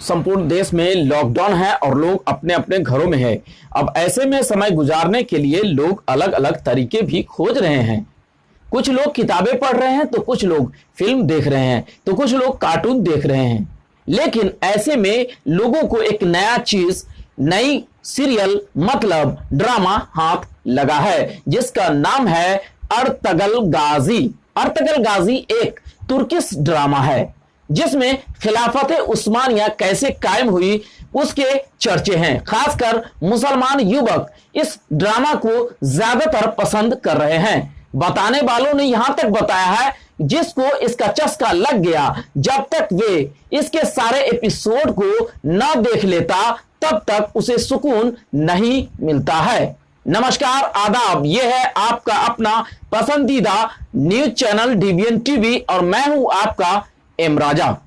संपूर्ण देश में लॉकडाउन है और लोग अपने अपने घरों में हैं। अब ऐसे में समय गुजारने के लिए लोग अलग अलग तरीके भी खोज रहे हैं। कुछ लोग किताबें पढ़ रहे हैं तो कुछ लोग फिल्म देख रहे हैं तो कुछ लोग कार्टून देख रहे हैं। लेकिन ऐसे में लोगों को एक नया चीज, नई सीरियल मतलब ड्रामा हाथ लगा है, जिसका नाम है अर्तगल गाजी। अर्तगल गाजी एक तुर्किश ड्रामा है जिसमें खिलाफत उस्मानिया कैसे कायम हुई उसके चर्चे हैं। खासकर मुसलमान युवक इस ड्रामा को ज्यादातर पसंद कर रहे हैं। बताने वालों ने यहां तक बताया है जिसको इसका चस्का लग गया, जब तक वे इसके सारे एपिसोड को न देख लेता तब तक उसे सुकून नहीं मिलता है। नमस्कार, आदाब, यह है आपका अपना पसंदीदा न्यूज चैनल डीवीएन टीवी और मैं हूं आपका एम राजा।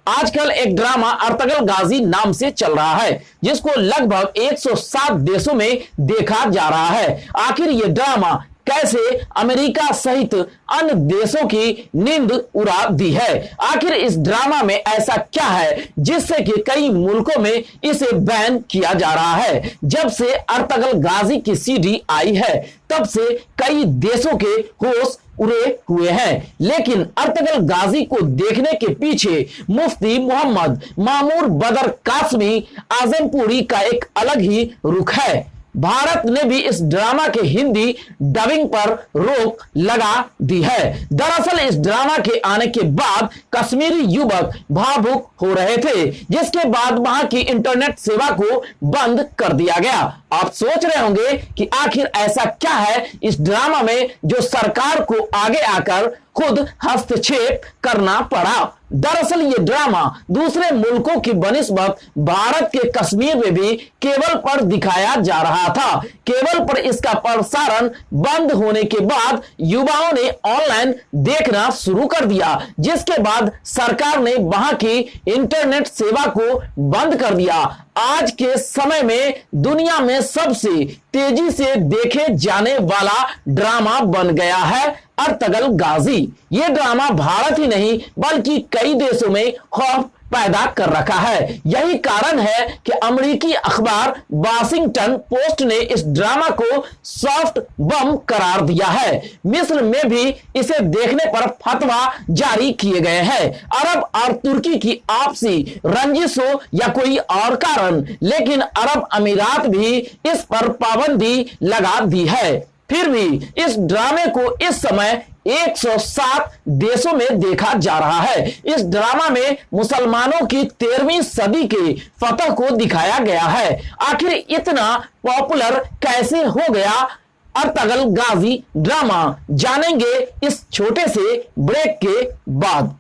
आजकल एक ड्रामा अर्तगल गाजी नाम से चल रहा है जिसको लगभग 107 देशों में देखा जा रहा है। आखिर यह ड्रामा कैसे अमेरिका सहित अन्य देशों की नींद उड़ा दी है? आखिर इस ड्रामा में ऐसा क्या है जिससे कि कई मुल्कों में इसे बैन किया जा रहा है? जब से अर्तगल गाजी की सीडी आई है तब से कई देशों के होश उड़े हुए हैं। लेकिन अर्तगल गाजी को देखने के पीछे मुफ्ती मोहम्मद मामूर बदर कासमी आजमपुरी का एक अलग ही रुख है। भारत ने भी इस ड्रामा के हिंदी डबिंग पर रोक लगा दी है। दरअसल इस ड्रामा के आने के बाद कश्मीरी युवक भावुक हो रहे थे, जिसके बाद वहां की इंटरनेट सेवा को बंद कर दिया गया। आप सोच रहे होंगे कि आखिर ऐसा क्या है इस ड्रामा में जो सरकार को आगे आकर खुद हस्तक्षेप करना पड़ा। दरअसल ये ड्रामा दूसरे मुल्कों की बनिस्बत भारत के कश्मीर में भी केबल पर दिखाया जा रहा था। केबल पर इसका प्रसारण बंद होने के बाद युवाओं ने ऑनलाइन देखना शुरू कर दिया, जिसके बाद सरकार ने वहां की इंटरनेट सेवा को बंद कर दिया। आज के समय में दुनिया में सबसे तेजी से देखे जाने वाला ड्रामा बन गया है अर्तगल गाजी। ये ड्रामा भारत ही नहीं बल्कि कई देशों में खौफ पैदा कर रखा है। यही कारण है कि अमेरिकी अखबार वाशिंगटन पोस्ट ने इस ड्रामा को सॉफ्ट बम करार दिया है। मिस्र में भी इसे देखने पर फतवा जारी किए गए हैं। अरब और तुर्की की आपसी रंजिश हो या कोई और कारण, लेकिन अरब अमीरात भी इस पर पाबंदी लगा दी है। फिर भी इस ड्रामे को इस समय 107 देशों में देखा जा रहा है। इस ड्रामा में मुसलमानों की 13वीं सदी के फतह को दिखाया गया है। आखिर इतना पॉपुलर कैसे हो गया अर्तगल गाजी ड्रामा, जानेंगे इस छोटे से ब्रेक के बाद।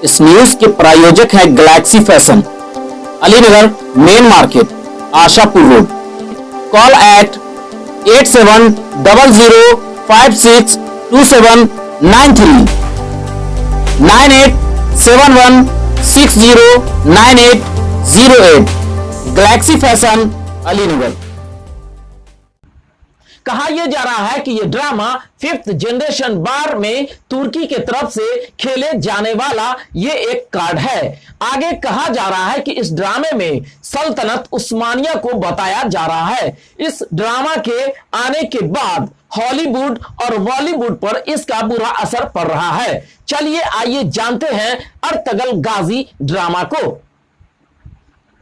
इस न्यूज के प्रायोजक है Galaxy fashion, Alinagar main market, Ashapur road. Call at 8700562793 9871609808। Galaxy fashion, Alinagar. कहा यह जा रहा है कि यह ड्रामा 5th जनरेशन बार में तुर्की के तरफ से खेले जाने वाला यह एक कार्ड है। आगे कहा जा रहा है कि इस ड्रामे में सल्तनत उस्मानिया को बताया जा रहा है। इस ड्रामा के आने के बाद हॉलीवुड और बॉलीवुड पर इसका बुरा असर पड़ रहा है। चलिए आइए जानते हैं अर्तगल गाजी ड्रामा को।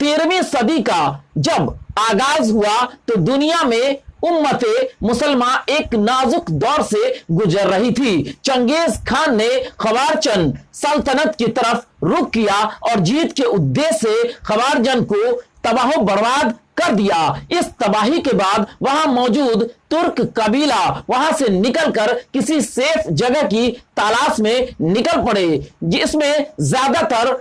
13वीं सदी का जब आगाज हुआ तो दुनिया में उम्मते मुसलमान एक नाजुक दौर से गुजर रही थी। चंगेज खान ने खवारजन सल्तनत की तरफ रुख किया और जीत के उद्देश्य से खवारजन को तबाह बर्बाद कर दिया। इस तबाही के बाद वहां मौजूद तुर्क कबीला वहां से निकलकर किसी सेफ जगह की तलाश में निकल पड़े, जिसमें ज्यादातर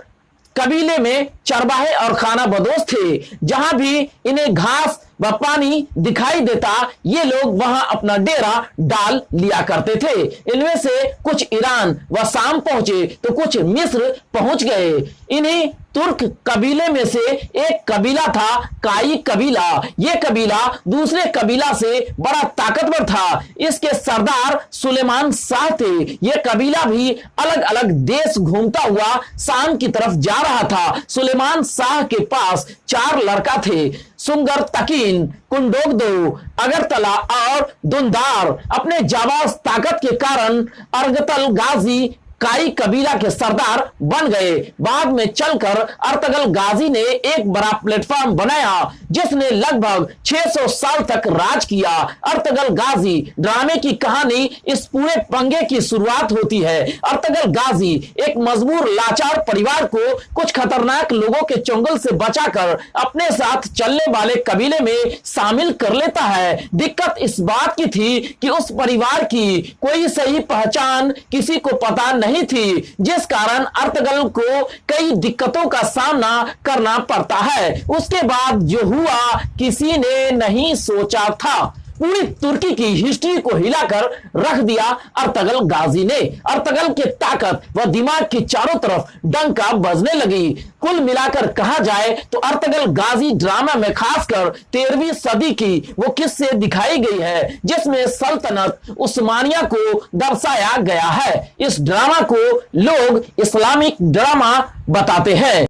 कबीले में चरवाहे और खाना बदोश थे। जहां भी इन्हें घास व पानी दिखाई देता, ये लोग वहां अपना डेरा डाल लिया करते थे। इनमें से कुछ ईरान व शाम पहुंचे तो कुछ मिस्र पहुंच गए। इन्हीं तुर्क कबीले में से एक कबीला था काई कबीला। यह कबीला दूसरे कबीला से बड़ा ताकतवर था। इसके सरदार सुलेमान शाह थे। यह कबीला भी अलग अलग देश घूमता हुआ शाम की तरफ जा रहा था। सुलेमान शाह के पास 4 लड़का थे, सुंगर तकीन, कुंडोगदो, अगरतला और दुंदार। अपने जाबाज ताकत के कारण अर्गतल गाजी काई कबीला के सरदार बन गए। बाद में चलकर अर्तगल गाजी ने एक बड़ा प्लेटफॉर्म बनाया जिसने लगभग 600 साल तक राज किया। अर्तगल गाजी ड्रामे की कहानी इस पूरे पंगे की शुरुआत होती है। अर्तगल गाजी एक मजबूर लाचार परिवार को कुछ खतरनाक लोगों के चंगुल से बचाकर अपने साथ चलने वाले कबीले में शामिल कर लेता है। दिक्कत इस बात की थी कि उस परिवार की कोई सही पहचान किसी को पता नहीं थी, जिस कारण अर्तगल को कई दिक्कतों का सामना करना पड़ता है। उसके बाद जो हुआ किसी ने नहीं सोचा था। पूरी तुर्की की हिस्ट्री को हिलाकर रख दिया अर्तगल गाजी ने। अर्तगल के ताकत व दिमाग की चारों तरफ डंका बजने लगी। कुल मिलाकर कहा जाए तो अर्तगल गाजी ड्रामा में खासकर 13वीं सदी की वो किस्से दिखाई गई है जिसमें सल्तनत उस्मानिया को दर्शाया गया है। इस ड्रामा को लोग इस्लामिक ड्रामा बताते हैं।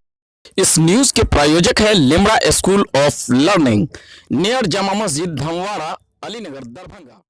इस न्यूज के प्रायोजक है Limra school of learning, near Jama Masjid धमवाड़ा, Alinagar, Darbhanga.